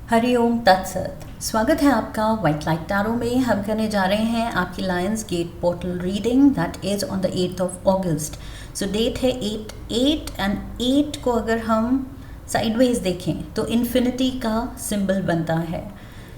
हरिओम तत्सत। स्वागत है आपका वाइट लाइट टैरो में। हम करने जा रहे हैं आपकी lions gate portal reading that is on the 8th of August. So date है 8/8 एंड 8 को अगर हम साइडवेज देखें तो इन्फिनिटी का सिंबल बनता है।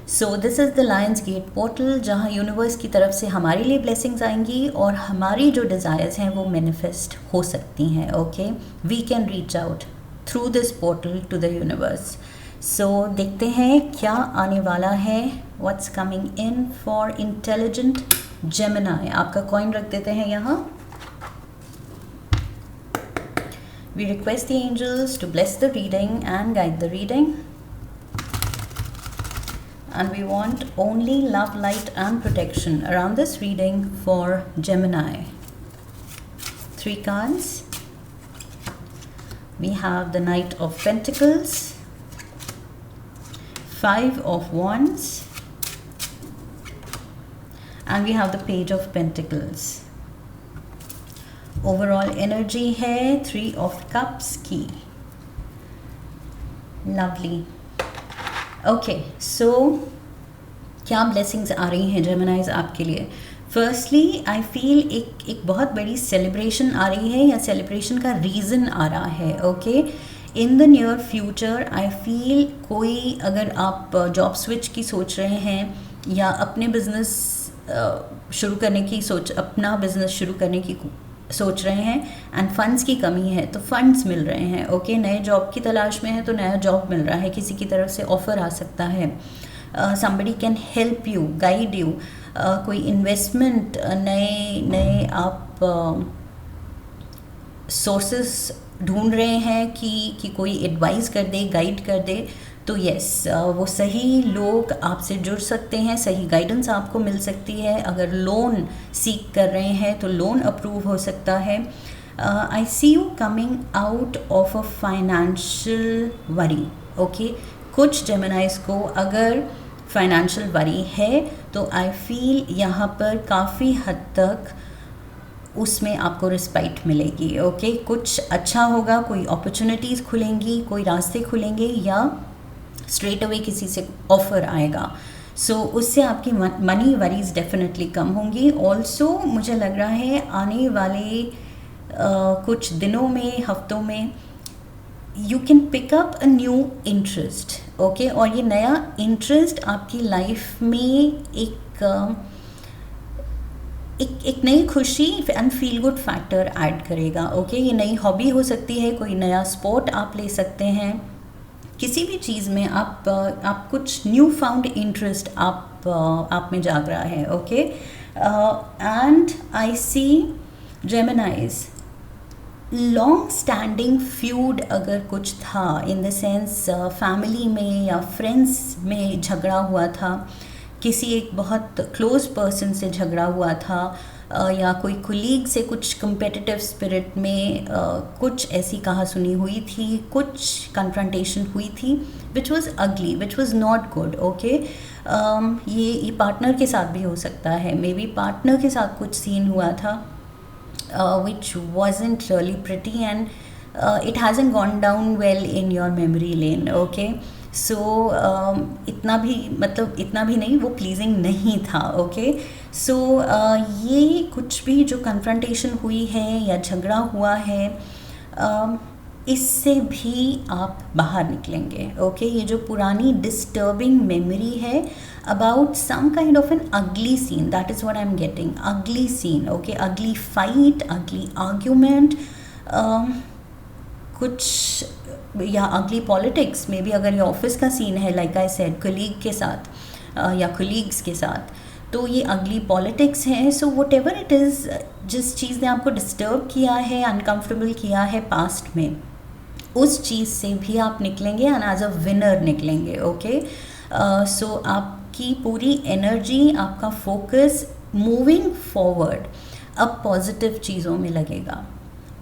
So this is the lions gate portal जहाँ यूनिवर्स की तरफ से हमारे लिए ब्लेसिंग्स आएंगी और हमारी जो डिज़ायर्स हैं वो मैनिफेस्ट हो सकती हैं। Okay, we can reach out through this portal to the universe. So देखते हैं क्या आने वाला है। What's coming in for intelligent Gemini. आपका कॉइन रख देते हैं यहाँ। We request the angels to bless the reading and guide the reading and we want only love, light and protection around this reading for Gemini. 3 cards. We have the Knight of Pentacles, 5 of Wands, and we have the Page of Pentacles. Overall energy है 3 of Cups की। Lovely. Okay, सो क्या blessings आ रही हैं जेमिनाइज आपके लिए। Firstly I feel एक बहुत बड़ी सेलिब्रेशन आ रही है या सेलिब्रेशन का रीज़न आ रहा है। Okay, in the near future I feel कोई अगर आप जॉब स्विच की सोच रहे हैं या अपने बिजनेस शुरू करने की अपना बिजनेस शुरू करने की सोच रहे हैं एंड फंड्स की कमी है तो फंड्स मिल रहे हैं। ओके, नए जॉब की तलाश में है तो नया जॉब मिल रहा है, किसी की तरफ से ऑफ़र आ सकता है। Somebody can help you, guide you. कोई इन्वेस्टमेंट, नए आप सोर्सेस ढूंढ रहे हैं कि कोई एडवाइस कर दे, गाइड कर दे, तो यस वो सही लोग आपसे जुड़ सकते हैं, सही गाइडेंस आपको मिल सकती है। अगर लोन सीख कर रहे हैं तो लोन अप्रूव हो सकता है। I see you coming out of a financial worry. Okay, कुछ जेमिनाइज को अगर फाइनेंशियल वरी है तो आई फील यहाँ पर काफ़ी हद तक उसमें आपको रिस्पाइट मिलेगी। ओके, कुछ अच्छा होगा, कोई अपॉर्चुनिटीज़ खुलेंगी, कोई रास्ते खुलेंगे या स्ट्रेट अवे किसी से ऑफ़र आएगा। सो उससे आपकी मनी वरीज डेफिनेटली कम होंगी। ऑल्सो मुझे लग रहा है आने वाले कुछ दिनों में, हफ्तों में you can pick up a new interest. Okay, और ये नया इंटरेस्ट आपकी लाइफ में एक नई खुशी and feel good factor add करेगा। ओके, ये नई हॉबी हो सकती है, कोई नया स्पोर्ट आप ले सकते हैं, किसी भी चीज़ में आप कुछ न्यू फाउंड इंटरेस्ट आप में जाग रहा है। Okay, and I see Geminis long standing feud अगर कुछ था, इन द सेंस फैमिली में या फ्रेंड्स में झगड़ा हुआ था, किसी एक बहुत क्लोज पर्सन से झगड़ा हुआ था, या कोई कुलीग से कुछ कंपेटिटिव स्पिरिट में कुछ ऐसी कहा सुनी हुई थी, कुछ कन्फ्रंटेशन हुई थी विच वॉज अगली, which was not good. Okay, ये पार्टनर के साथ भी हो सकता है। मे बी पार्टनर के साथ कुछ सीन हुआ था which wasn't really pretty and it hasn't gone down well in your memory lane. Okay, so इतना भी नहीं, वो प्लीजिंग नहीं था। ओके, सो ये कुछ भी जो कन्फ्रंटेशन हुई है या झगड़ा हुआ है, इससे भी आप बाहर निकलेंगे। ओके, ये जो पुरानी डिस्टर्बिंग मेमोरी है about some kind of an ugly scene, that is what I am getting, ugly scene. Okay, ugly fight, ugly argument, कुछ या अगली पॉलिटिक्स में भी, अगर ये ऑफिस का सीन है लाइक आई सेड कलीग के साथ या कलीग्स के साथ, तो ये अगली पॉलिटिक्स है। So what ever it is, जिस चीज़ ने आपको डिस्टर्ब किया है, अनकम्फर्टेबल किया है पास्ट में, उस चीज़ से भी आप निकलेंगे एंड एज अ विनर निकलेंगे। ओके, सो आपकी पूरी एनर्जी, आपका फोकस मूविंग फॉरवर्ड अब पॉजिटिव चीज़ों में लगेगा।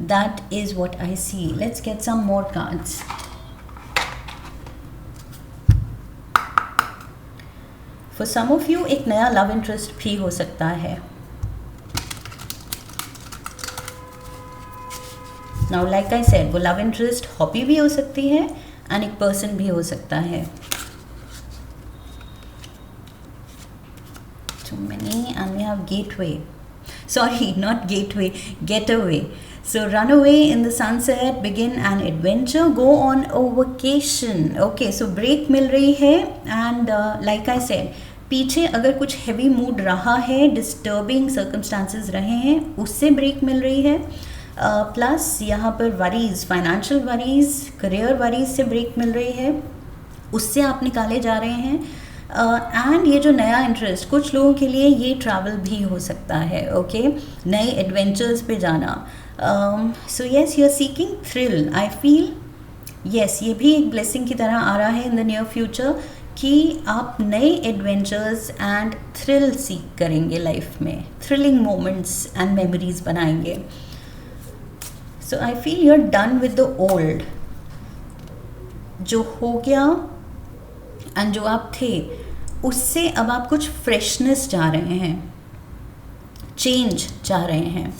That is what I see. Let's get some more cards. For some of you एक नया लव इंटरेस्ट भी हो सकता है। Now like I said, वो लव इंटरेस्ट हॉबी भी हो सकती है एंड एक पर्सन भी हो सकता है। have gateway. Sorry, not gateway, getaway. So run away in the sunset, begin an adventure, go on a vacation. Okay, so break मिल रही है and like I said, पीछे अगर कुछ heavy mood रहा है, disturbing circumstances रहे हैं, उससे break मिल रही है. प्लस यहाँ पर worries, financial worries, career worries से ब्रेक मिल रही है, उससे आप निकाले जा रहे हैं. एंड ये जो नया इंटरेस्ट, कुछ लोगों के लिए ये ट्रैवल भी हो सकता है. ओके, नए एडवेंचर्स पे जाना. So yes, you are seeking thrill. I feel yes, ये भी एक ब्लेसिंग की तरह आ रहा है इन द नियर फ्यूचर कि आप नए एडवेंचर्स एंड थ्रिल सीख करेंगे लाइफ में, थ्रिलिंग मोमेंट्स एंड मेमोरीज बनाएंगे. So I feel you are done with the old. जो हो गया एंड जो आप थे उससे अब आप कुछ फ्रेशनेस चाह रहे हैं, चेंज चाह रहे हैं.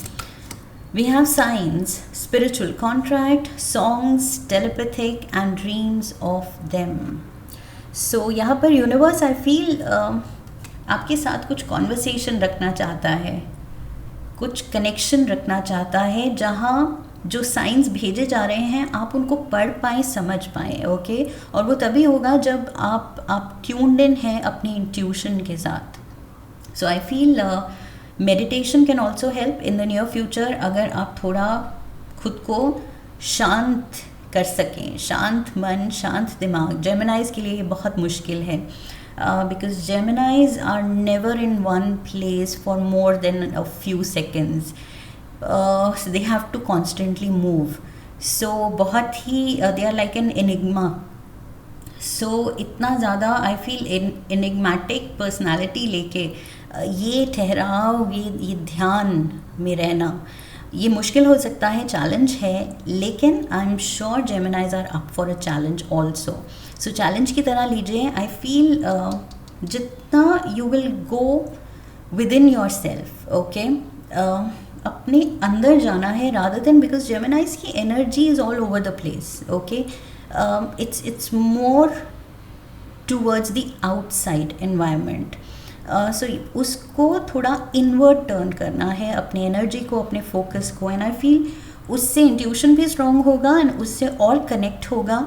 We have science, spiritual contract, songs, telepathic and dreams of them. So यहाँ पर यूनिवर्स आई फील आपके साथ कुछ कॉन्वर्सेशन रखना चाहता है, कुछ कनेक्शन रखना चाहता है, जहाँ जो साइंस भेजे जा रहे हैं आप उनको पढ़ पाएँ, समझ पाएँ. ओके, और वो तभी होगा जब आप ट्यून्ड इन हैं अपनी इंट्यूशन के साथ. So I feel meditation can also help in the near future. अगर आप थोड़ा खुद को शांत कर सकें, शांत मन, शांत दिमाग. जेमिनाइज के लिए ये बहुत मुश्किल है because Geminis are never in one place for more than a few seconds. So they have to constantly move. So बहुत ही they are like an enigma. So इतना ज़्यादा I feel enigmatic personality लेके ये ठहराव, ये ध्यान में रहना, ये मुश्किल हो सकता है, चैलेंज है. लेकिन I am sure Geminis are up for a challenge also. So challenge की तरह लीजिए. आई फील जितना you will go within yourself. Okay, अपने अंदर जाना है रादर देन, बिकॉज जेमिनाइज की energy is all over the place. Okay, it's more towards the outside environment. So उसको थोड़ा इनवर्ड टर्न करना है, अपनी एनर्जी को, अपने फोकस को. एंड आई फील उससे इंट्यूशन भी स्ट्रॉन्ग होगा एंड उससे और कनेक्ट होगा.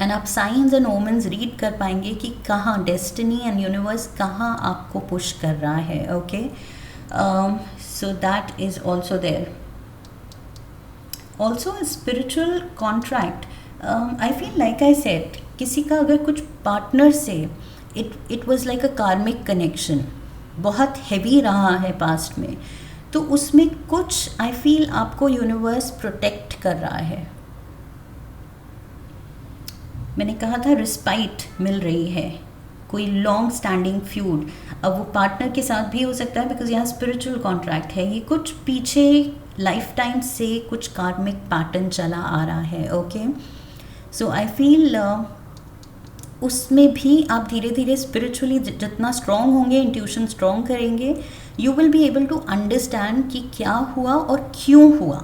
एंड आप साइंस एंड ओमेंस रीड कर पाएंगे कि कहाँ डेस्टिनी एंड यूनिवर्स कहाँ आपको पुश कर रहा है. Okay, so that is also there. Also spiritual contract. I feel like I said, किसी का अगर कुछ पार्टनर से it was like a karmic connection, बहुत हैवी रहा है पास्ट में, तो उसमें कुछ आई फील आपको यूनिवर्स प्रोटेक्ट कर रहा है. मैंने कहा था रिस्पाइट मिल रही है, कोई लॉन्ग स्टैंडिंग फ्यूड. अब वो पार्टनर के साथ भी हो सकता है बिकॉज यहाँ स्पिरिचुअल कॉन्ट्रैक्ट है. ये कुछ पीछे लाइफ टाइम से कुछ कार्मिक पैटर्न चला आ रहा है. ओके, सो आई फील उसमें भी आप धीरे धीरे स्पिरिचुअली जितना स्ट्रॉन्ग होंगे, इंट्यूशन स्ट्रॉन्ग करेंगे, you will be able to understand कि क्या हुआ और क्यों हुआ.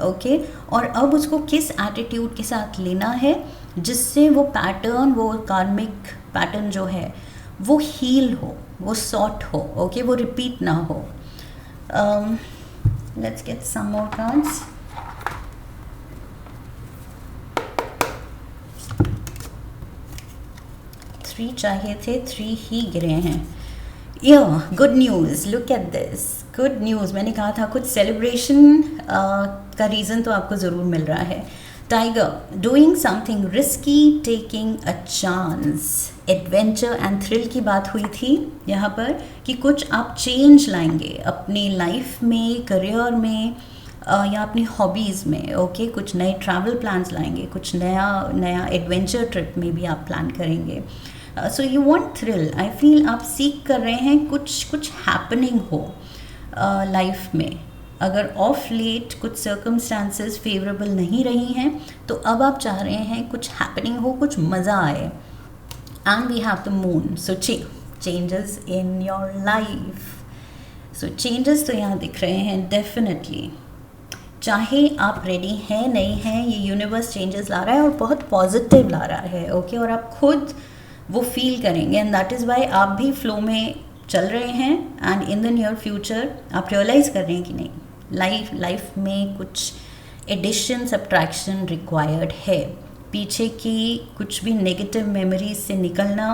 ओके, और अब उसको किस एटीट्यूड के साथ लेना है जिससे वो पैटर्न, वो कार्मिक पैटर्न जो है वो हील हो, वो सॉर्ट हो. ओके, वो रिपीट ना हो. Let's get some more cards. Three चाहिए थे, 3 ही गिरे हैं. Good news, look at this, good news. मैंने कहा था कुछ सेलिब्रेशन का रीज़न तो आपको ज़रूर मिल रहा है. Tiger, doing something risky, taking a chance. Adventure and thrill की बात हुई थी यहाँ पर कि कुछ आप चेंज लाएंगे अपनी लाइफ में, करियर में या अपनी हॉबीज़ में. ओके, कुछ नए ट्रैवल प्लान्स लाएंगे, कुछ नया एडवेंचर ट्रिप में भी आप प्लान करेंगे. So you want thrill. I feel आप सीख कर रहे हैं कुछ हैपनिंग हो लाइफ में. अगर ऑफ लेट कुछ सर्कमस्टांसेस फेवरेबल नहीं रही हैं तो अब आप चाह रहे हैं कुछ हैपनिंग हो, कुछ मज़ा आए. And we have the moon. So changes in your life. So changes तो यहाँ दिख रहे हैं डेफिनेटली. चाहे आप रेडी हैं नहीं हैं, ये यूनिवर्स चेंजेस ला रहा है और बहुत पॉजिटिव ला रहा है. ओके, और आप खुद वो फील करेंगे एंड दैट इज़ वाई आप भी फ्लो में चल रहे हैं and in the near future आप रियलाइज़ कर रहे हैं कि नहीं, लाइफ में कुछ एडिशन सब्ट्रैक्शन रिक्वायर्ड है, पीछे की कुछ भी नेगेटिव मेमोरीज से निकलना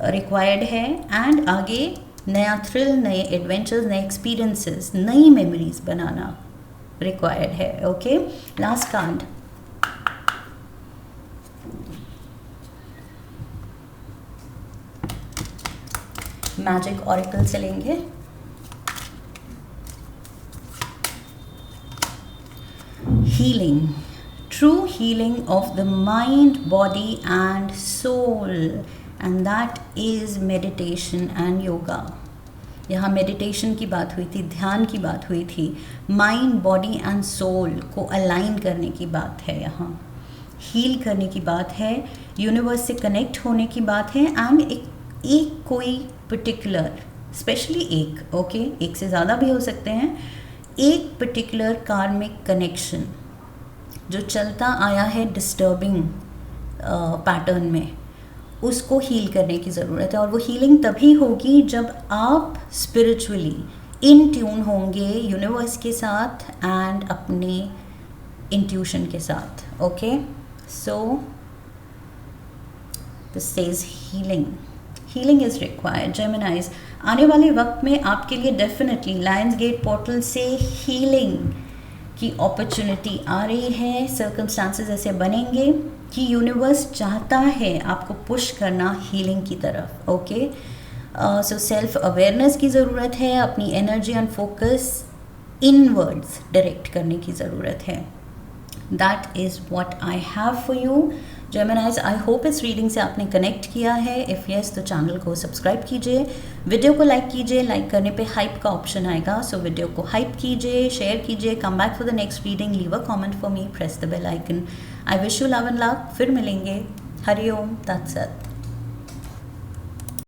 रिक्वायर्ड है एंड आगे नया थ्रिल, नए एडवेंचर्स, नए एक्सपीरियंसेस, नई मेमोरीज बनाना रिक्वायर्ड है। Okay, last card, magic oracle से लेंगे। Healing, true healing of the mind, body and soul, and that is meditation and yoga। यहाँ मेडिटेशन की बात हुई थी, ध्यान की बात हुई थी, माइंड, बॉडी एंड सोल को अलाइन करने की बात है, यहाँ हील करने की बात है, यूनिवर्स से कनेक्ट होने की बात है एंड एक कोई पर्टिकुलर, स्पेशली एक, ओके, एक से ज़्यादा भी हो सकते हैं, एक पर्टिकुलर कार्मिक कनेक्शन जो चलता आया है डिस्टर्बिंग पैटर्न में, उसको हील करने की ज़रूरत है। और वो हीलिंग तभी होगी जब आप स्पिरिचुअली इन ट्यून होंगे यूनिवर्स के साथ एंड अपने इंट्यूशन के साथ। Okay, so this says healing is required. जेमिनाइज, आने वाले वक्त में आपके लिए डेफिनेटली लायंस गेट पोर्टल से हीलिंग की अपॉर्चुनिटी आ रही है। सर्कमस्टांसेस ऐसे बनेंगे कि यूनिवर्स चाहता है आपको पुश करना हीलिंग की तरफ। ओके, सो सेल्फ अवेयरनेस की ज़रूरत है, अपनी energy and focus inwards direct करने की ज़रूरत है। That is what I have for you Geminis. I hope इस रीडिंग से आपने कनेक्ट किया है। इफ़ यस तो चैनल को सब्सक्राइब कीजिए, वीडियो को लाइक कीजिए, लाइक करने पे हाइप का ऑप्शन आएगा, सो वीडियो को हाइप कीजिए, शेयर कीजिए, come back for the next reading, leave a comment for me, press the bell icon. I wish you love and luck. फिर मिलेंगे। हरि ओम तत्सत।